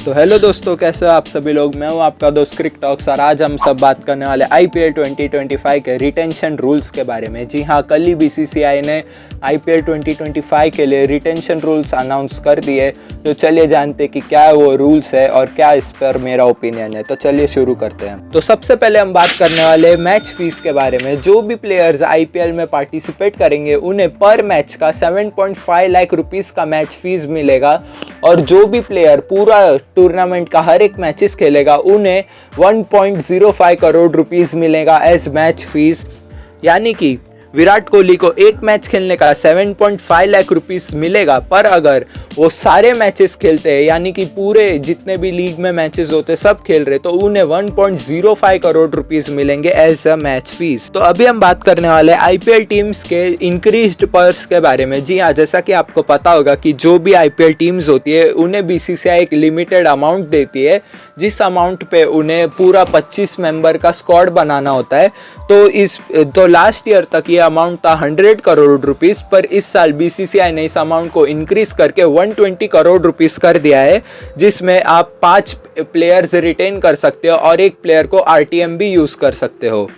तो हेलो दोस्तों, कैसे हो आप सभी लोग। मैं हूं आपका दोस्त क्रिक टॉक्स और आज हम सब बात करने वाले आईपीएल 2025 के रिटेंशन रूल्स के बारे में। जी हां, कल ही बीसीसीआई ने आईपीएल 2025 के लिए रिटेंशन रूल्स अनाउंस कर दिए। तो चलिए जानते कि क्या वो रूल्स है और क्या इस पर मेरा ओपिनियन है। तो चलिए शुरू करते हैं। तो सबसे पहले हम बात करने वाले मैच फीस के बारे में। जो भी प्लेयर्स आईपीएल में पार्टिसिपेट करेंगे उन्हें पर मैच का 7.5 लाख रुपीस का मैच फीस मिलेगा और जो भी प्लेयर पूरा टूर्नामेंट का हर एक मैचेस खेलेगा उन्हें 1.05 करोड़ रुपीस मिलेगा एज मैच फीस। यानी कि विराट कोहली को एक मैच खेलने का 7.5 लाख रुपीस मिलेगा, पर अगर वो सारे मैचेस खेलते हैं यानी कि पूरे जितने भी लीग में मैचेस होते सब खेल रहे तो उन्हें 1.05 करोड़ रुपीस मिलेंगे एज अ मैच फीस। तो अभी हम बात करने वाले आईपीएल टीम्स के इंक्रीज्ड पर्स के बारे में। जी हाँ, जैसा कि आपको पता होगा कि जो भी आईपीएल टीम्स होती है उन्हें बीसीसीआई एक लिमिटेड अमाउंट देती है, जिस अमाउंट पे उन्हें पूरा 25 मेंबर का स्क्वाड बनाना होता है। तो लास्ट ईयर तक ये अमाउंट था 100 करोड़ रुपीस, पर इस साल बीसीसीआई ने इस अमाउंट को इंक्रीज करके 120 करोड़ रुपीस कर दिया है, जिसमें आप 5 प्लेयर्स रिटेन कर सकते हो और एक प्लेयर को आरटीएम भी यूज कर सकते हो।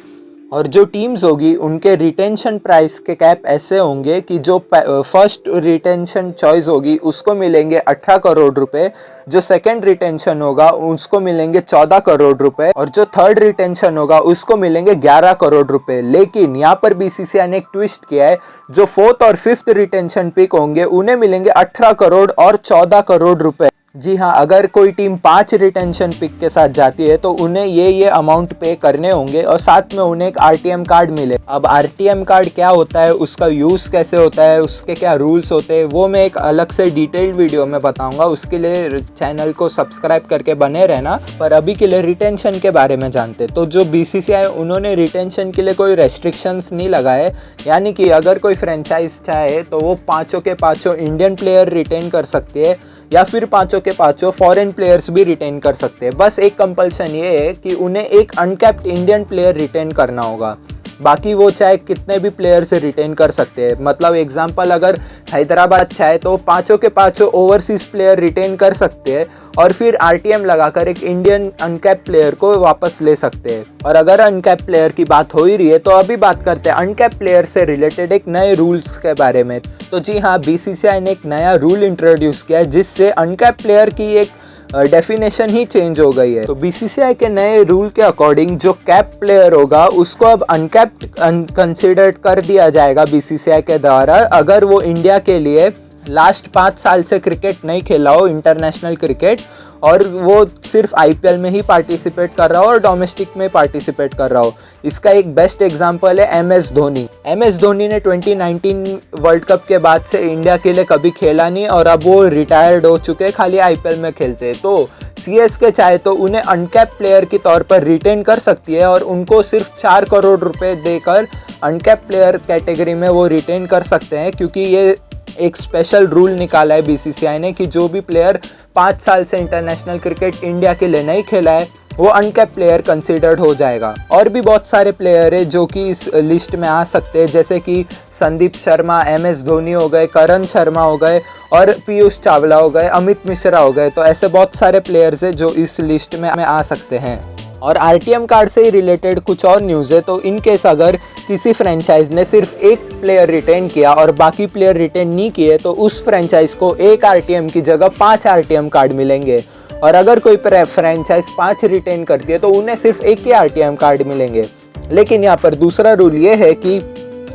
और जो टीम्स होगी उनके रिटेंशन प्राइस के कैप ऐसे होंगे कि जो फर्स्ट रिटेंशन चॉइस होगी उसको मिलेंगे 18 करोड़ रुपए, जो सेकंड रिटेंशन होगा उसको मिलेंगे 14 करोड़ रुपए और जो थर्ड रिटेंशन होगा उसको मिलेंगे 11 करोड़ रुपए। लेकिन यहाँ पर बीसीसीआई ने एक ट्विस्ट किया है, जो फोर्थ और फिफ्थ रिटेंशन पिक होंगे उन्हें मिलेंगे 18 करोड़ और 14 करोड़ रुपए। जी हाँ, अगर कोई टीम 5 रिटेंशन पिक के साथ जाती है तो उन्हें ये अमाउंट पे करने होंगे और साथ में उन्हें एक आरटीएम कार्ड मिले। अब आरटीएम कार्ड क्या होता है, उसका यूज़ कैसे होता है, उसके क्या रूल्स होते हैं, वो मैं एक अलग से डिटेल्ड वीडियो में बताऊंगा। उसके लिए चैनल को सब्सक्राइब करके बने रहना। पर अभी के लिए रिटेंशन के बारे में जानते। तो जो बीसीसीआई उन्होंने रिटेंशन के लिए कोई रेस्ट्रिक्शंस नहीं लगाए, यानी कि अगर कोई फ्रेंचाइज चाहे तो वो पाँचों के पाँचों इंडियन प्लेयर रिटेन कर सकती है या फिर पाँचों के पाँचों फॉरेन प्लेयर्स भी रिटेन कर सकते हैं। बस एक कंपल्सन ये है कि उन्हें एक अनकैप्ड इंडियन प्लेयर रिटेन करना होगा, बाकी वो चाहे कितने भी प्लेयर से रिटेन कर सकते हैं। मतलब एग्जांपल, अगर हैदराबाद चाहे तो पाँचों के पाँचों ओवरसीज प्लेयर रिटेन कर सकते हैं और फिर आरटीएम लगाकर एक इंडियन अनकैप प्लेयर को वापस ले सकते हैं। और अगर अनकैप प्लेयर की बात हो ही रही है तो अभी बात करते हैं अनकैप प्लेयर से रिलेटेड एक नए रूल्स के बारे में। तो जी हाँ, बीसीसीआई ने एक नया रूल इंट्रोड्यूस किया है जिससे अनकैप प्लेयर की एक डेफिनेशन ही चेंज हो गई है। तो बीसीसीआई के नए रूल के अकॉर्डिंग जो कैप प्लेयर होगा उसको अब अनकैप्ड कंसिडर कर दिया जाएगा बीसीसीआई के द्वारा, अगर वो इंडिया के लिए लास्ट 5 साल से क्रिकेट नहीं खेला हो, इंटरनेशनल क्रिकेट, और वो सिर्फ आईपीएल में ही पार्टिसिपेट कर रहा हो और डोमेस्टिक में पार्टिसिपेट कर रहा हो। इसका एक बेस्ट एग्जांपल है एमएस धोनी। एमएस धोनी ने 2019 वर्ल्ड कप के बाद से इंडिया के लिए कभी खेला नहीं और अब वो रिटायर्ड हो चुके हैं, खाली आईपीएल में खेलते हैं। तो सीएसके चाहे तो उन्हें अनकैप प्लेयर के तौर पर रिटेन कर सकती है और उनको सिर्फ 4 करोड़ रुपए देकर अनकैप प्लेयर कैटेगरी में वो रिटेन कर सकते हैं, क्योंकि ये एक स्पेशल रूल निकाला है बीसीसीआई ने कि जो भी प्लेयर 5 साल से इंटरनेशनल क्रिकेट इंडिया के लिए नहीं खेला है वो अनकैप प्लेयर कंसीडर्ड हो जाएगा। और भी बहुत सारे प्लेयर है जो कि इस लिस्ट में आ सकते हैं, जैसे कि संदीप शर्मा, एमएस धोनी हो गए, करण शर्मा हो गए और पीयूष चावला हो गए, अमित मिश्रा हो गए। तो ऐसे बहुत सारे प्लेयर्स है जो इस लिस्ट में आ सकते हैं। और आरटीएम कार्ड से ही रिलेटेड कुछ और न्यूज़ है। तो इन केस अगर किसी फ्रेंचाइज ने सिर्फ एक प्लेयर रिटेन किया और बाकी प्लेयर रिटेन नहीं किए तो उस फ्रेंचाइज को एक आरटीएम की जगह 5 आरटीएम कार्ड मिलेंगे। और अगर कोई फ्रेंचाइज 5 रिटेन करती है तो उन्हें सिर्फ एक ही आरटीएम कार्ड मिलेंगे। लेकिन यहाँ पर दूसरा रूल ये है कि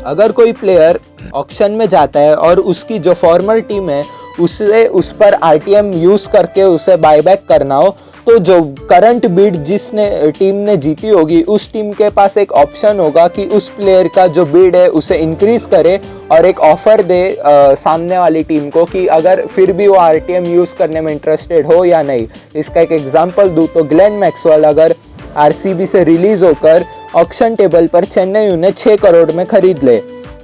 अगर कोई प्लेयर ऑक्शन में जाता है और उसकी जो फॉर्मर टीम है उस पर आरटीएम यूज़ करके उसे बायबैक करना हो, तो जो करंट बिड जिसने टीम ने जीती होगी उस टीम के पास एक ऑप्शन होगा कि उस प्लेयर का जो बिड है उसे इंक्रीज करे और एक ऑफर दे सामने वाली टीम को कि अगर फिर भी वो आरटीएम यूज़ करने में इंटरेस्टेड हो या नहीं। इसका एक एग्जांपल दूँ तो ग्लेन मैक्सवेल अगर आरसीबी से रिलीज होकर ऑक्शन टेबल पर चेन्नई उन्हें 6 करोड़ में खरीद ले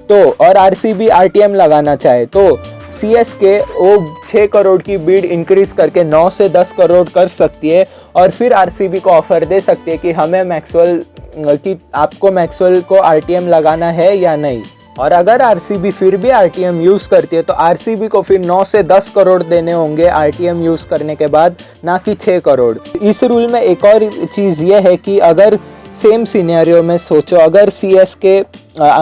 तो और आरसीबी आरटीएम लगाना चाहे तो सीएसके वो 6 करोड़ की बीड इंक्रीज करके 9 से 10 करोड़ कर सकती है और फिर आरसीबी को ऑफर दे सकती है कि हमें मैक्सवेल की आपको मैक्सवेल को आरटीएम लगाना है या नहीं। और अगर आरसीबी फिर भी आरटीएम यूज़ करती है तो आरसीबी को फिर 9 से 10 करोड़ देने होंगे आरटीएम यूज़ करने के बाद, ना कि 6 करोड़। इस रूल में एक और चीज़ ये है कि अगर सेम सिनेरियो में सोचो, अगर सीएसके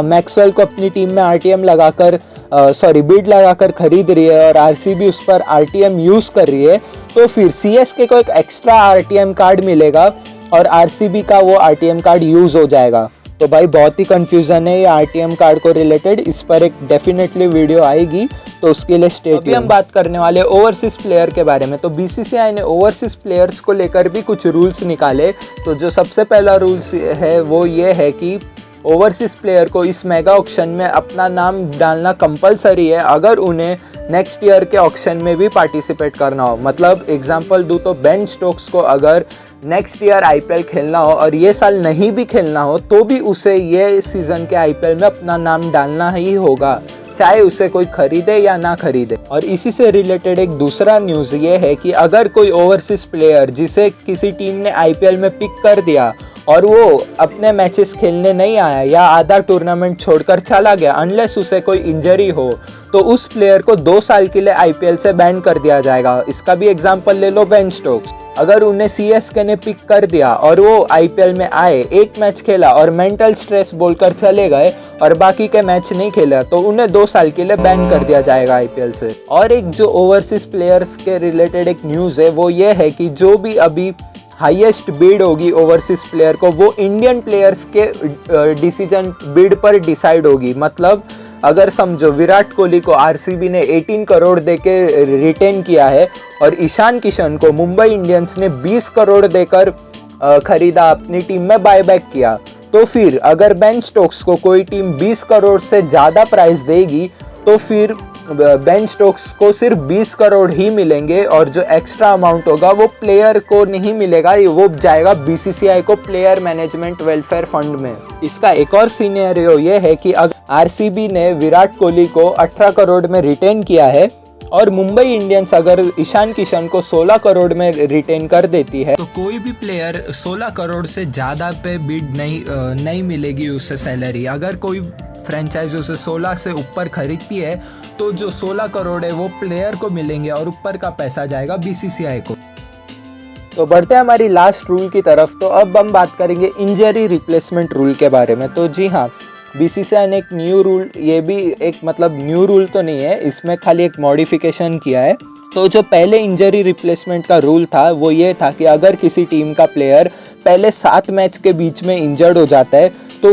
मैक्सवेल को अपनी टीम में आरटीएम लगाकर बिड लगाकर खरीद रही है और आरसीबी उस पर आरटीएम यूज़ कर रही है, तो फिर सीएसके को एक एक्स्ट्रा आरटीएम कार्ड मिलेगा और आरसीबी का वो आरटीएम कार्ड यूज़ हो जाएगा। तो भाई बहुत ही कंफ्यूजन है ये आरटीएम कार्ड को रिलेटेड, इस पर एक डेफिनेटली वीडियो आएगी, तो उसके लिए स्टे ट्यून्ड। अभी हम बात करने वाले ओवरसीज प्लेयर के बारे में। तो बीसीसीआई ने ओवरसीज प्लेयर्स को लेकर भी कुछ रूल्स निकाले। तो जो सबसे पहला रूल्स है वो ये है कि ओवरसीज प्लेयर को इस मेगा ऑक्शन में अपना नाम डालना कंपलसरी है अगर उन्हें नेक्स्ट ईयर के ऑक्शन में भी पार्टिसिपेट करना हो। मतलब एग्जांपल दूँ तो बेन स्टोक्स को अगर नेक्स्ट ईयर आईपीएल खेलना हो और ये साल नहीं भी खेलना हो तो भी उसे ये सीज़न के आईपीएल में अपना नाम डालना ही होगा, चाहे उसे कोई खरीदे या ना खरीदे। और इसी से रिलेटेड एक दूसरा न्यूज़ ये है कि अगर कोई ओवरसीज प्लेयर जिसे किसी टीम ने आईपीएल में पिक कर दिया और वो अपने मैचेस खेलने नहीं आया या आधा टूर्नामेंट छोड़कर चला गया, अनलेस उसे कोई इंजरी हो, तो उस प्लेयर को 2 साल के लिए आईपीएल से बैन कर दिया जाएगा। इसका भी एग्जांपल ले लो बेन स्टोक्स। अगर उन्हें सीएसके ने पिक कर दिया और वो आईपीएल में आए, एक मैच खेला और मेंटल स्ट्रेस बोलकर चले गए और बाकी के मैच नहीं खेला, तो उन्हें 2 साल के लिए बैन कर दिया जाएगा आईपीएल से। और एक जो ओवरसीज प्लेयर्स के रिलेटेड एक न्यूज़ है वो ये है कि जो भी अभी हाईएस्ट बिड होगी ओवरसीज प्लेयर को, वो इंडियन प्लेयर्स के डिसीजन बिड पर डिसाइड होगी। मतलब अगर समझो विराट कोहली को आरसीबी ने 18 करोड़ देके रिटेन किया है और ईशान किशन को मुंबई इंडियंस ने 20 करोड़ देकर खरीदा, अपनी टीम में बायबैक किया, तो फिर अगर बेन स्टोक्स को कोई टीम 20 करोड़ से ज़्यादा प्राइस देगी तो फिर बेन स्टोक्स को सिर्फ 20 करोड़ ही मिलेंगे और जो एक्स्ट्रा अमाउंट होगा वो प्लेयर को नहीं मिलेगा, वो जाएगा बीसीसीआई को प्लेयर मैनेजमेंट वेलफेयर फंड में। इसका एक और सिनेरियो ये है कि अगर आरसीबी ने विराट कोहली को 18 करोड़ में रिटेन किया है और मुंबई इंडियंस अगर ईशान किशन को 16 करोड़ में रिटेन कर देती है, तो कोई भी प्लेयर 16 करोड़ से ज़्यादा पे बिड नहीं मिलेगी उसे सैलरी। अगर कोई फ्रेंचाइजी उसे 16 से ऊपर खरीदती है तो जो 16 करोड़ है वो प्लेयर को मिलेंगे और ऊपर का पैसा जाएगा बीसीसीआई को। तो बढ़ते हैं हमारी लास्ट रूल की तरफ। तो अब हम बात करेंगे इंजरी रिप्लेसमेंट रूल के बारे में। तो जी हाँ, बीसीसीआई ने एक न्यू रूल, ये भी एक मतलब न्यू रूल तो नहीं है, इसमें खाली एक मॉडिफिकेशन किया है। तो जो पहले इंजरी रिप्लेसमेंट का रूल था वो ये था कि अगर किसी टीम का प्लेयर पहले 7 मैच के बीच में इंजर्ड हो जाता है तो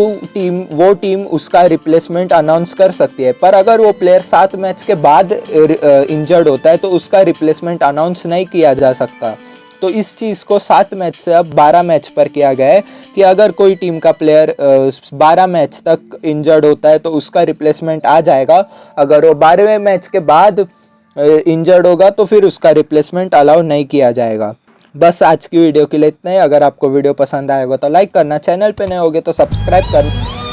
वो टीम उसका रिप्लेसमेंट अनाउंस कर सकती है। पर अगर वो प्लेयर 7 मैच के बाद इंजर्ड होता है तो उसका रिप्लेसमेंट अनाउंस नहीं किया जा सकता। तो इस चीज़ को 7 मैच से अब 12 मैच पर किया गया है कि अगर कोई टीम का प्लेयर 12 मैच तक इंजर्ड होता है तो उसका रिप्लेसमेंट आ जाएगा। अगर वो 12वें मैच के बाद इंजर्ड होगा तो फिर उसका रिप्लेसमेंट अलाउ नहीं किया जाएगा। बस आज की वीडियो के लिए इतना ही। अगर आपको वीडियो पसंद आएगा तो लाइक करना, चैनल पे नए होगे तो सब्सक्राइब करना।